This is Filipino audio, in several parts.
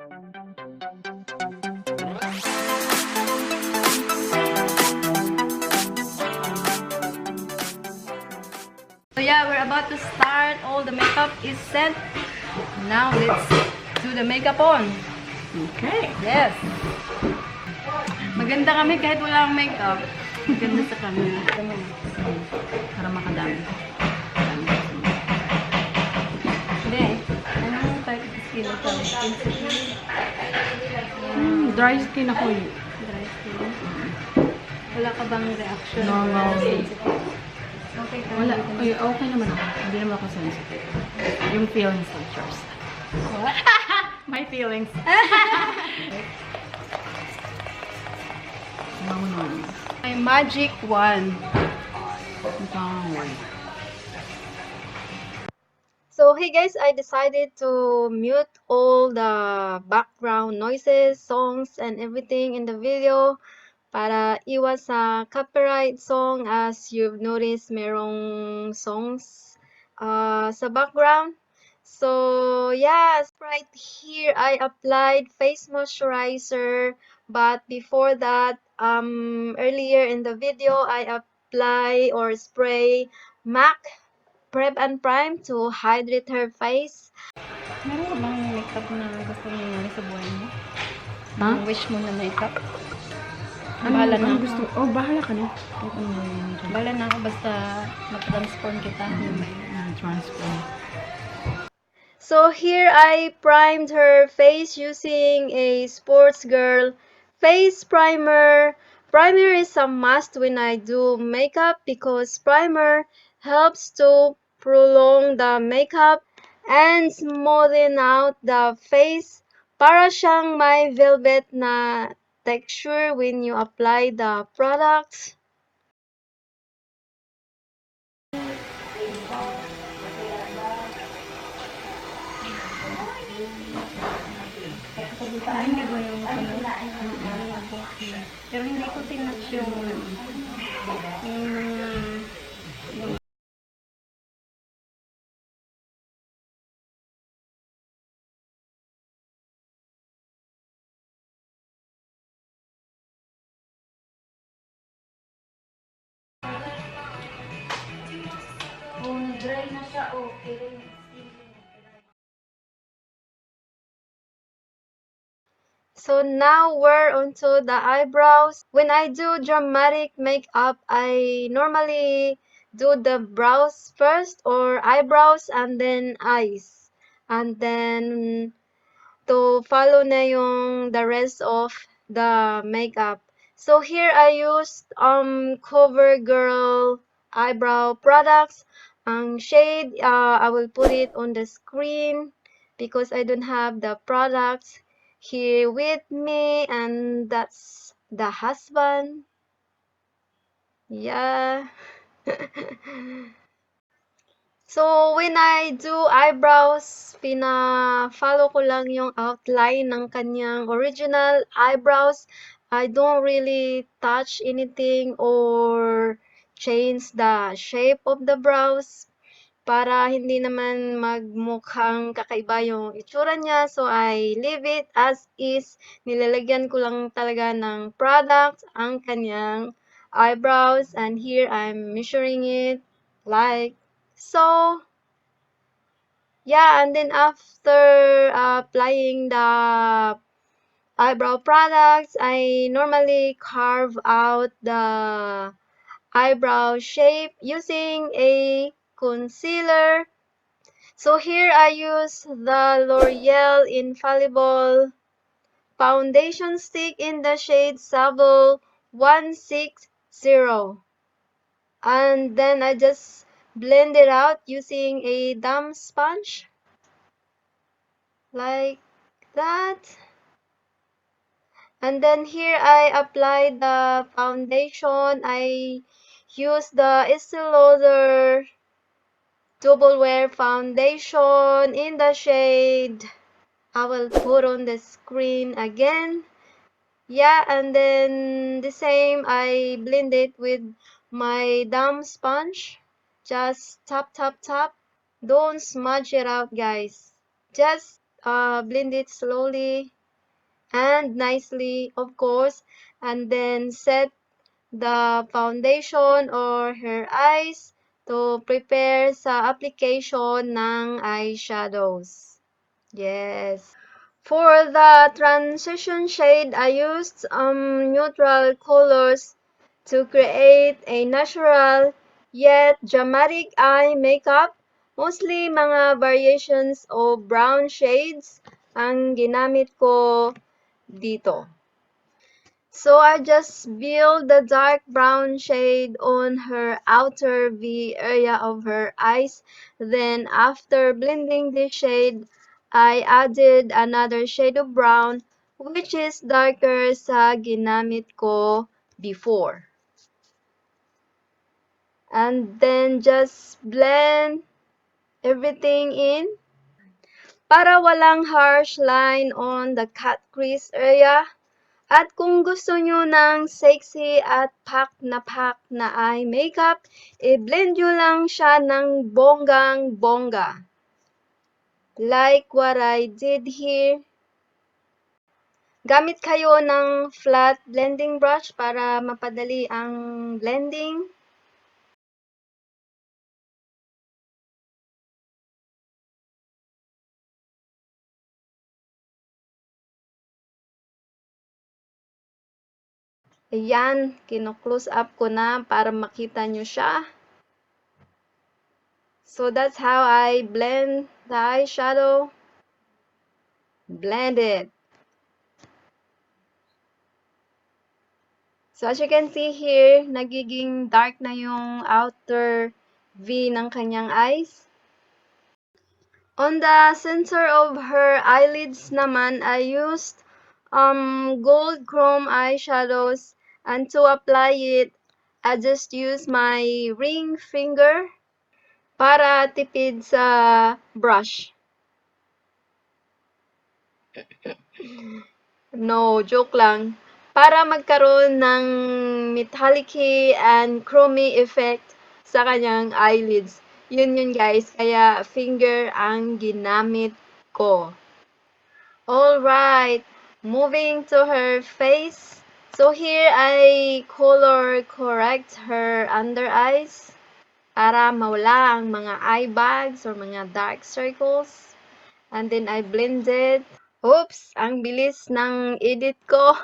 So yeah, we're about to start. All the makeup is set. Now let's do the makeup on. Okay. Yes. Maganda kami kahit wala akong makeup. Maganda sa camera. Para makadami. Hindi. Anong type of skin ito? Sensitive? Dry skin ako eh. Dry skin? Wala ka bang reaction? Normal. Sensitive? Okay ka? Wala. Ay, okay naman ako. Hindi naman ako sensitive. Yung feelings like yours. What? My feelings. My magic wand. So hey guys, I decided to mute all the background noises, songs, and everything in the video para iwas sa copyright song. As you've noticed, merong songs sa background. So yeah, right here I applied face moisturizer, but before that, earlier in the video I apply or spray MAC Prep and Prime to hydrate her face. Meron ka bang makeup na gusto mo nangyari sa buhay mo? Ha? Ang wish mo na makeup? Ano, Bahala na ako. gusto? Oh, bahala ka na. Kahit ano yun. Bahala na ako basta ma-transform kita. Transform. So here I primed her face using a Sports Girl face primer. Primer is a must when I do makeup because primer helps to prolong the makeup and smoothen out the face. Para siyang may velvet na texture when you apply the products. Pero hindi ko tinatch yung dry na siya, okay. So now we're onto the eyebrows. When I do dramatic makeup, I normally do the brows first or eyebrows and then eyes. And then to follow na yung the rest of the makeup. So here I used CoverGirl eyebrow products. Ang shade, I will put it on the screen because I don't have the products here with me, and that's the husband. Yeah. So, when I do eyebrows, pina-follow ko lang yung outline ng kanyang original eyebrows. I don't really touch anything or change the shape of the brows para hindi naman magmukhang kakaiba yung itsura niya. So, I leave it as is. Nilalagyan ko lang talaga ng product ang kanyang eyebrows. And here, I'm measuring it like so. Yeah, and then after applying the eyebrow products, I normally carve out the eyebrow shape using a concealer. So here I use the L'Oreal Infallible foundation stick in the shade Sable 160. And then I just blend it out using a damp sponge. Like that. And then here I apply the foundation. I use the Estee Lauder Doublewear foundation in the shade. I will put on the screen again. Yeah, and then the same, I blend it with my damp sponge. Just tap, tap, tap. Don't smudge it out, guys. Just blend it slowly and nicely, of course, and then set the foundation or her eyes to prepare sa application ng eyeshadows. Yes. For the transition shade, I used neutral colors to create a natural yet dramatic eye makeup. Mostly mga variations of brown shades ang ginamit ko dito. So I just build the dark brown shade on her outer V area of her eyes. Then after blending this shade, I added another shade of brown which is darker sa ginamit ko before. And then just blend everything in para walang harsh line on the cut crease area. At kung gusto nyo ng sexy at pack na eye makeup, i-blend nyo lang siya ng bonggang-bongga. Like what I did here. Gamit kayo ng flat blending brush para mapadali ang blending. Ayan, kino-close up ko na para makita nyo siya. So that's how I blend the eyeshadow. Blend it. So as you can see here, nagiging dark na yung outer V ng kanyang eyes. On the center of her eyelids naman, I used gold chrome eyeshadows, and to apply it, I just use my ring finger para tipid sa brush. No, joke lang. Para magkaroon ng metallic and chromey effect sa kanyang eyelids. Yun guys, kaya finger ang ginamit ko. Alright, moving to her face. So here I color correct her under eyes para mawala ang mga eye bags or mga dark circles. And then I blended. Oops, ang bilis ng edit ko.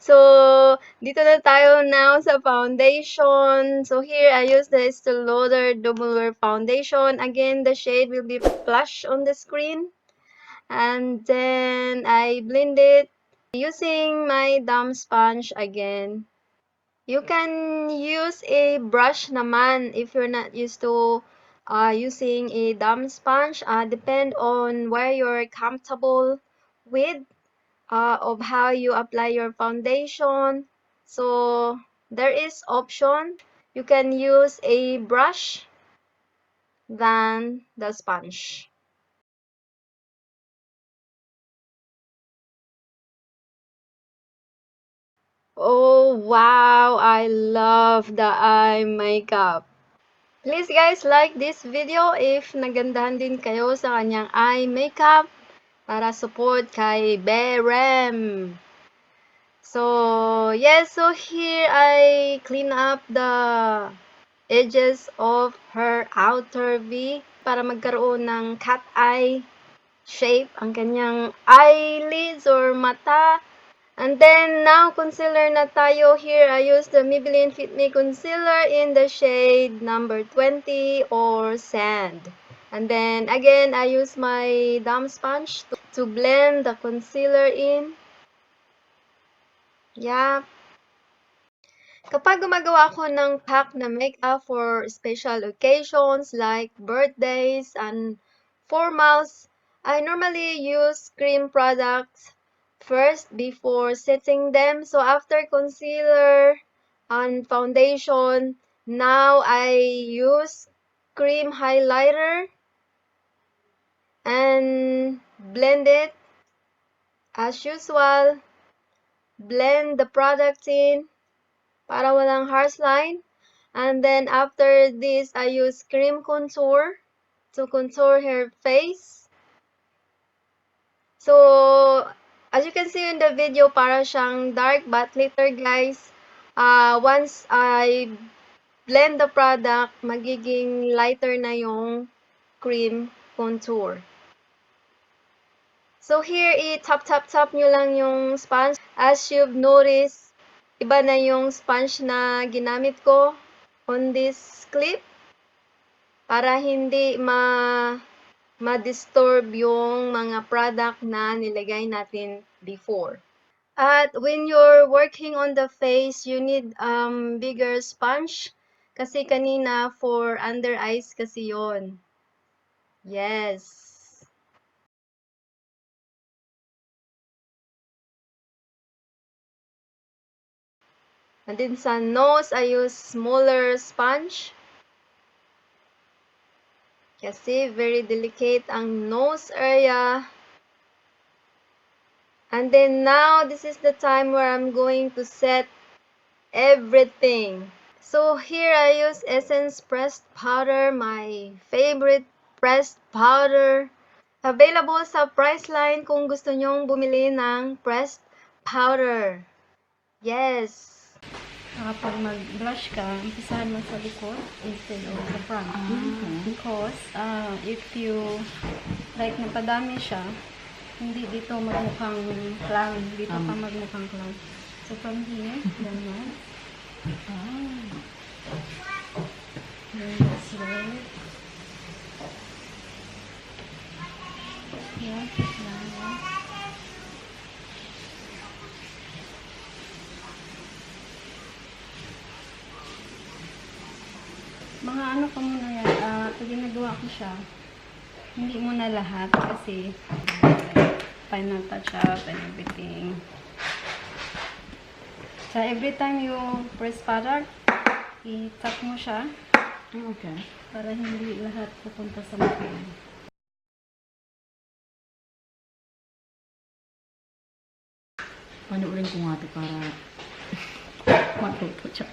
So, dito na tayo now sa foundation. So, here I use the Estee Lauder Doublewear foundation. Again, the shade will be flash on the screen. And then, I blend it using my dumb sponge again. You can use a brush naman if you're not used to using a dumb sponge. Depend on where you're comfortable with of how you apply your foundation. So there is option. You can use a brush than the sponge. Oh wow, I love the eye makeup. Please guys, like this video if nagandahan din kayo sa kanyang eye makeup para support kay Berem. So, yes, so here I clean up the edges of her outer V para magkaroon ng cat eye shape ang kanyang eyelids or mata. And then, now, concealer na tayo. Here, I use the Maybelline Fit Me Concealer in the shade number 20 or Sand. And then, again, I use my dumb sponge to blend the concealer in. Yeah. Kapag gumagawa ako ng pack na makeup for special occasions like birthdays and formals, I normally use cream products first before setting them. So after concealer and foundation, now I use cream highlighter and blend it as usual. Blend the product in para walang harsh line. And then after this, I use cream contour to contour her face. So, as you can see in the video, para siyang dark, but later guys, once I blend the product, magiging lighter na yung cream contour. So here, i-tap nyo lang yung sponge. As you've noticed, iba na yung sponge na ginamit ko on this clip para hindi ma-disturb yung mga product na nilagay natin before. At when you're working on the face, you need bigger sponge kasi kanina for under eyes kasi yon. Yes. And then sa nose, I use smaller sponge. Kasi very delicate ang nose area. And then now, this is the time where I'm going to set everything. So here I use Essence Pressed Powder, my favorite pressed powder. Available sa Priceline kung gusto nyong bumili ng pressed powder. Yes. Kapag mag-blush ka, umpisahan mo sa likod instead of the front. Because if you like napadami siya, hindi dito magmukhang clown. Dito pa magmukhang clown. So from here, gano'n. Then this way. Yeah, gano'n. Mga ano ko muna yan, pag ginagawa ko siya, hindi muna lahat kasi final touch up and everything. So every time you press powder, i-tap mo siya. Okay. Para hindi lahat pupunta sa mukha. Panuulin ko nga ito para matuto siya.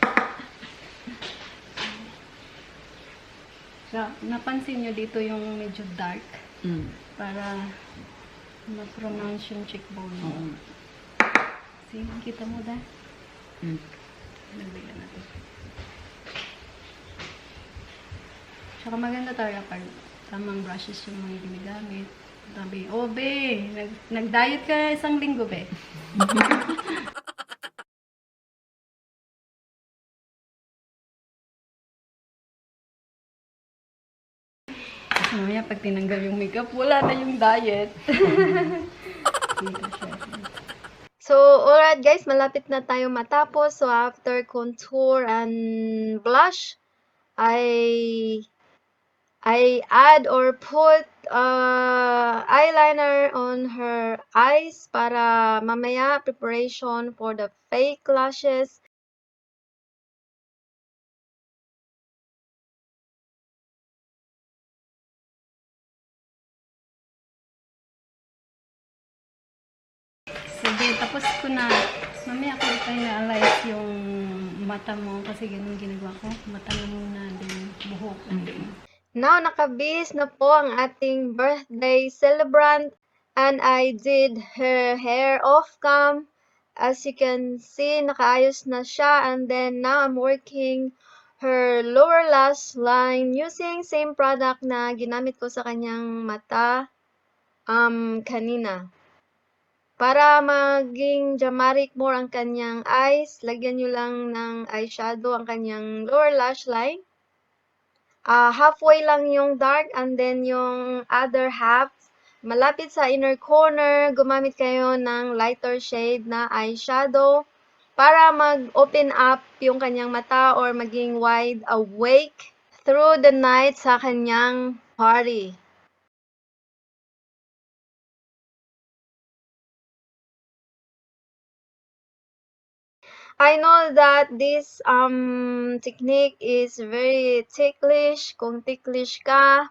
So, napansin nyo dito yung medyo dark para ma-pronounce yung cheekbone mo. Oo. See, kita mo da? Nagbigan natin. Tsaka maganda talaga pag tamang brushes yung mga ginagamit. Sabi, oh be, nag-diet ka isang linggo be. Mamaya pag tinanggal yung makeup, wala na yung diet. So, alright guys, malapit na tayo matapos. So, after contour and blush, I add or put eyeliner on her eyes para mamaya preparation for the fake lashes. Sige, tapos ko na. Mamaya ko i-finalize yung mata mo kasi ganun ginagawa ko. Mata mo muna, din buhok. Now, nakabis na po ang ating birthday celebrant and I did her hair off cam. As you can see, nakaayos na siya and then now I'm working her lower lash line using same product na ginamit ko sa kanyang mata kanina. Para maging dramatic more ang kanyang eyes, lagyan nyo lang ng eyeshadow ang kanyang lower lash line. Halfway lang yung dark and then yung other half, malapit sa inner corner, gumamit kayo ng lighter shade na eyeshadow para mag-open up yung kanyang mata or maging wide awake through the night sa kanyang party. I know that this technique is very ticklish. Kung ticklish ka,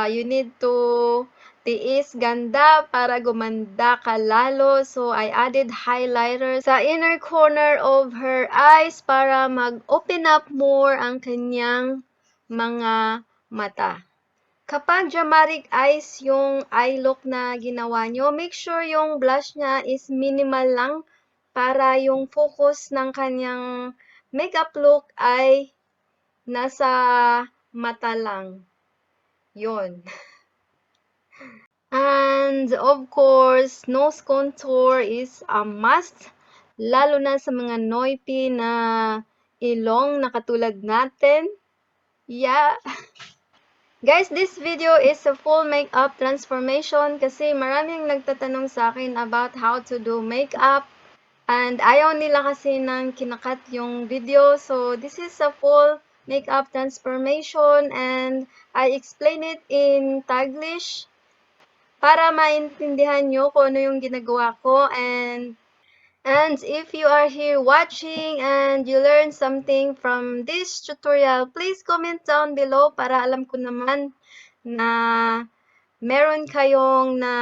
you need to tiis ganda para gumanda ka lalo. So, I added highlighter sa inner corner of her eyes para mag-open up more ang kanyang mga mata. Kapag dramatic eyes yung eye look na ginawa nyo, make sure yung blush niya is minimal lang para yung focus ng kanyang makeup look ay nasa mata lang. Yun. And of course, nose contour is a must, lalo na sa mga noipy na ilong na katulad natin. Yeah. Guys, this video is a full makeup transformation kasi maraming nagtatanong sa akin about how to do makeup and ayaw nila kasi nang kinakat yung video. So, this is a full makeup transformation and I explain it in Taglish para maintindihan nyo kung ano yung ginagawa ko. And if you are here watching and you learn something from this tutorial, please comment down below para alam ko naman na meron kayong na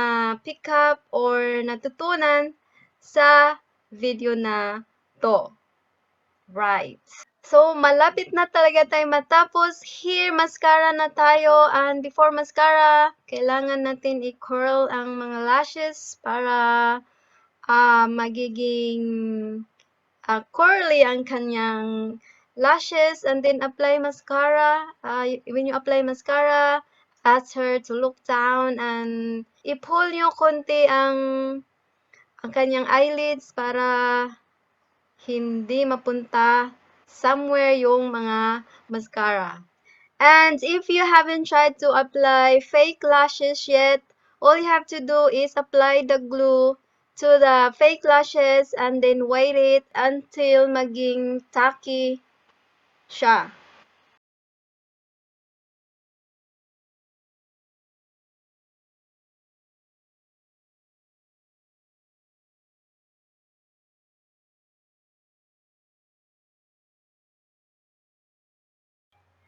pick up or natutunan sa video na to. Right. So, malapit na talaga tayo matapos. Here, mascara na tayo. And before mascara, kailangan natin i-curl ang mga lashes para magiging curly ang kanyang lashes. And then, apply mascara. When you apply mascara, ask her to look down and i-pull nyo konti ang kanyang eyelids para hindi mapunta somewhere yung mga mascara. And if you haven't tried to apply fake lashes yet, all you have to do is apply the glue to the fake lashes and then wait it until maging tacky siya.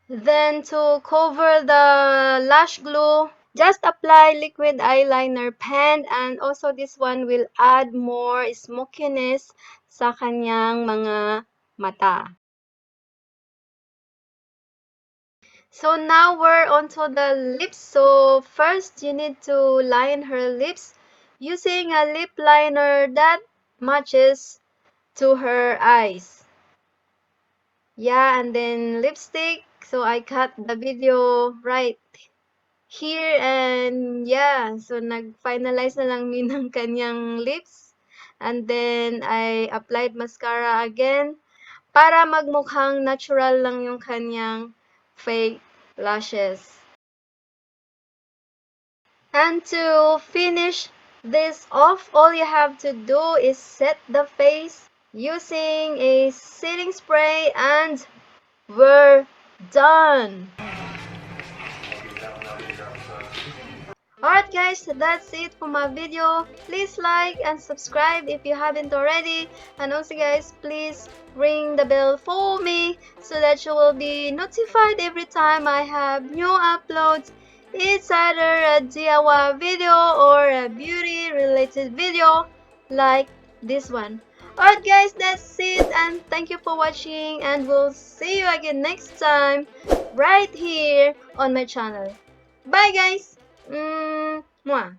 Then to cover the lash glue, just apply liquid eyeliner pen and also this one will add more smokiness sa kanyang mga mata. So now we're onto the lips. So first you need to line her lips using a lip liner that matches to her eyes. Yeah, and then lipstick. So I cut the video right here and yeah, so nag-finalize na lang min ng kanyang lips. And then I applied mascara again para magmukhang natural lang yung kanyang fake lashes. And to finish this off, all you have to do is set the face using a setting spray and we're done! Alright guys, that's it for my video. Please like and subscribe if you haven't already. And also guys, please ring the bell for me so that you will be notified every time I have new uploads. It's either a DIY video or a beauty related video like this one. Alright guys, that's it and thank you for watching and we'll see you again next time right here on my channel. Bye guys! Mwah!